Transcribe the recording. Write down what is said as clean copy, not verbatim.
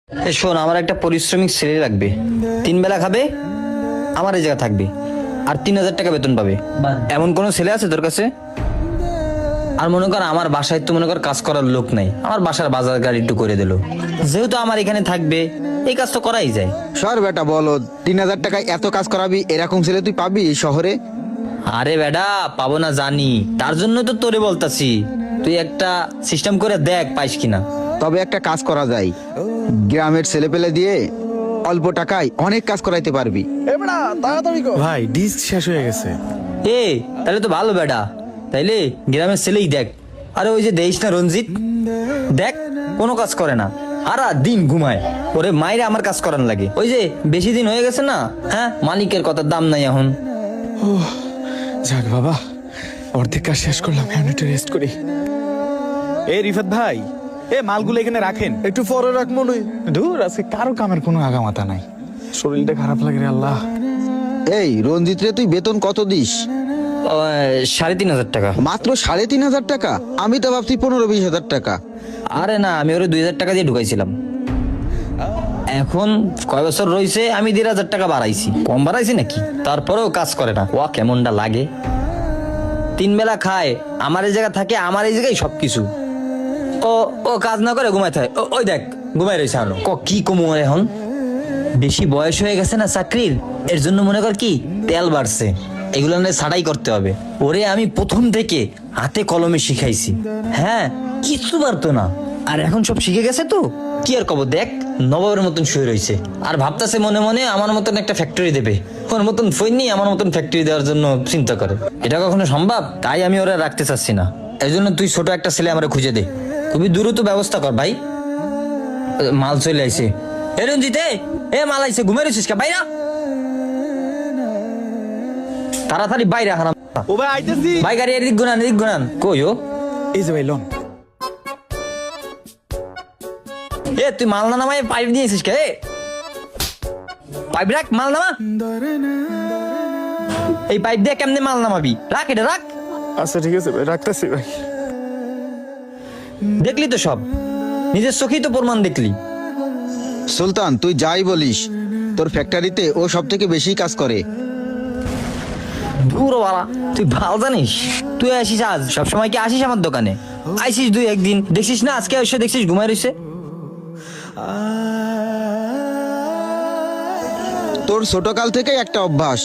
শোন, আমার একটা পরিশ্রমিক ছেলে লাগবে। 3 বেলা খাবে, আমার এই জায়গা থাকবে, আর 3,000 টাকা বেতন পাবে। এমন কোন ছেলে আছে তোর কাছে? আর মনে কর আমার বাসায় তো মনে কর কাজ করার লোক নাই, আমার বাসার বাজার গাড়ি একটু করে দিল, যেহেতু আমার এখানে থাকবে এই কাজ তো করাই যায়। সর বেটা বলো, 3,000 টাকায় এত কাজ করাবি? এরকম ছেলে তুই পাবি এই শহরে? আরে বেডা, পাবো না জানি, তার জন্য তো তোরে বলতাছি, তুই একটা সিস্টেম করে দেখ পাইস কিনা। তবে একটা কাজ করা যায়, গ্রামের ছেলে পেলে দিয়ে অল্প টাকায় অনেক কাজ করাইতে পারবি। ভাই ডিস্ক শেষ হয়ে গেছে। এ তাহলে তো ভালো বেডা, তাইলে গ্রামের ছেলেই দেখ। আরে ওই যে দেখিস না রঞ্জিত, দেখ কোনো কাজ করে না, সারা দিন ঘুমায়, ওরে মাইরে আমার কাজ করান লাগে। ওই যে বেশি দিন হয়ে গেছে না, হ্যাঁ মালিকের কথার দাম নাই এখন। যাক বাবা, অর্ধেক কাজ শেষ করলাম, এখন একটু রেস্ট করি। এ রিফাত ভাই, এ মালগুলো এখানে রাখেন, একটু পরে রাখবো নই। দূর আজকে কারো কামের কোনো আগামাতা নাই, শরীরটা খারাপ লাগে রে আল্লাহ। এই রঞ্জিত রে, তুই বেতন কত দিস? 3,500 টাকা। মাত্র 3,500 টাকা? আমি তো ভাবছি 15-20 হাজার টাকা। আরে না, আমি ওরে 2,000 টাকা দিয়ে ঢুকাইছিলাম, এখন কয় বছর রয়েছে আমি 1,500 টাকা বাড়াইছি। কম বাড়াইছি নাকি? তারপরেও কাজ করে না, ও কেমনটা লাগে। 3 বেলা খায়, আমার এই জায়গা থাকে, আমার এই জায়গায় সবকিছু। ও ও কাজ না করে ঘুমায় থাকে, ওই দেখ ঘুমাই রয়েছে আলো। কি কমু ওর এখন, বেশি বয়স হয়ে গেছে না চাকরির, এর জন্য মনে কর কি তেল বাড়ছে, এগুলো নিয়ে ছাড়াই করতে হবে। ওরে আমি প্রথম থেকে হাতে কলমে শিখাইছি, হ্যাঁ কিছু পারতো না, আর এখন সব শিখে গেছে। তো কি আর কব, দেখ নবাবের মতন শুয়ে রয়েছে, আর ভাবতেছে মনে মনে আমার মতন একটা ফ্যাক্টরি দেবে। ওর মতন ফৈনি আমার মতন ফ্যাক্টরি দেওয়ার জন্য চিন্তা করে, এটা কখনো সম্ভব? তাই আমি ওরা রাখতে চাচ্ছি না। এই জন্য তুই ছোট একটা ছেলে আমরা খুঁজে দে, খুবই দ্রুত ব্যবস্থা কর ভাই। মাল চলে আইছে। এ রঞ্জিত, এ মাল আইছে, ঘুমে রয়েছিস কে? বাইরা তাড়াতাড়ি বাইরে। হারাম ও ভাই আইতেছি। ভাই গাড়ি এদিক গুনান কই ও? এই যে ভাই লোন। এ তুই মাল না নামাই পাইপ দিয়েছিস কে? পাইপ রাখ, মাল নামা। এই পাইপ দিয়ে কেমনে মাল নামাবি? রাখ এটা রাখ। আচ্ছা ঠিক আছে ভাই, রাখতেছি ভাই। দেখলি তো সব, নিজের চোখেই তো প্রমাণ দেখলি। সুলতান, তুই যাই বলিস, তোর ফ্যাক্টরিতে ও সব থেকে বেশি কাজ করে। পুরো বাবা, তুই ভালো জানিস, তুই আসিস আজ, সবসময় কি আসিস আমার দোকানে? আইসিস 2-1 দিন, দেখছিস না আজকে এসে দেখছিস ঘুমাই রয়েছে। তোর ছোটকাল থেকে একটা অভ্যাস,